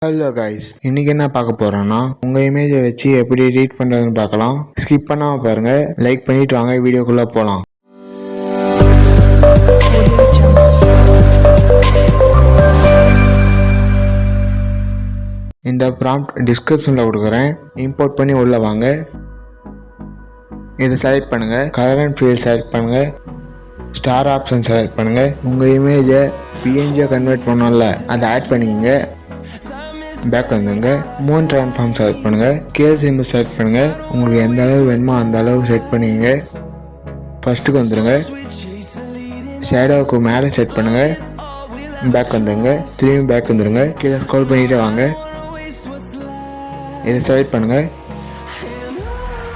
Hello guys, இன்னைக்கு என்ன பார்க்க போறோம்னா உங்க இமேஜை வச்சு எப்படி எடிட் பண்றதுன்னு பார்க்கலாம். ஸ்கிப் பண்ணாம பாருங்க, லைக் பண்ணிட்டு வாங்க வீடியோக்குள்ள போலாம். இந்த ப்ராம்ப்ட் டிஸ்கிரிப்ஷன்ல கொடுக்குறேன், இம்போர்ட் பண்ணி உள்ள வாங்க. இதை செலக்ட் பண்ணுங்க, கலர் அண்ட் ஃபீல் செலக்ட் பண்ணுங்க, ஸ்டார் ஆப்ஷன் செலக்ட் பண்ணுங்க. உங்க இமேஜை பிஎன்ஜியை கன்வெர்ட் பண்ணோம்ல, அதை ஆட் பண்ணிக்கங்க. பேக் வந்துங்க, மூன் ட்ரான்ஸ்ஃபார்ம் செலக்ட் பண்ணுங்க, ஸ்கேல் சிம்பிள் செலக்ட் பண்ணுங்க. உங்களுக்கு எந்த அளவு வேணுமோ அந்த அளவு செட் பண்ணிக்கங்க. ஃபர்ஸ்ட்டுக்கு வந்துடுங்க, ஷேடோவுக்கு மேலே செட் பண்ணுங்க. பேக் வந்துங்க, திரும்பி பேக் வந்துடுங்க, கீழே ஸ்க்ரோல் பண்ணிட்டு வாங்க. இதை செலக்ட் பண்ணுங்க,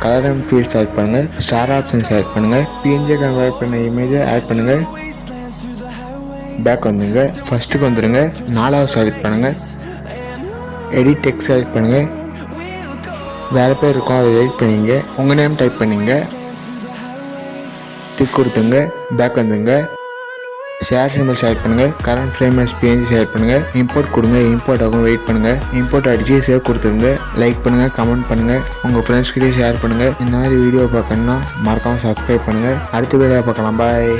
கலர் அண்ட் ஃபீல் செலக்ட் பண்ணுங்க, ஸ்டார் ஆப்ஷன் செலக்ட் பண்ணுங்க, பிஎன்ஜி கன்வெர்ட் பண்ண இமேஜை ஆட் பண்ணுங்க. பேக் வந்துங்க, ஃபர்ஸ்ட்டுக்கு வந்துடுங்க, நாலாவது செலக்ட் பண்ணுங்க, எடிட் டெக்ஸ்ட் செலக்ட் பண்ணுங்க. வேறு பேர் இருக்கும், அதை எடிட் பண்ணிங்க. உங்கள் நேம் டைப் பண்ணிங்க, டிக் கொடுத்துங்க. பேக் வந்துங்க, ஷேர் சிம்பிள் செலக்ட் பண்ணுங்க, current frame as PNG select பண்ணுங்க. இம்போர்ட் கொடுங்க, இம்போர்ட் ஆகும், வெயிட் பண்ணுங்க. இம்போர்ட் அடிச்சு சேவ் கொடுத்துங்க. லைக் பண்ணுங்க, கமெண்ட் பண்ணுங்க, உங்கள் ஃப்ரெண்ட்ஸ்கிட்டயும் ஷேர் பண்ணுங்க. இந்த மாதிரி வீடியோ பார்க்கணுன்னா மறக்காம சப்ஸ்கிரைப் பண்ணுங்க. அடுத்த வீடியோ பார்க்கலாம். பாய்.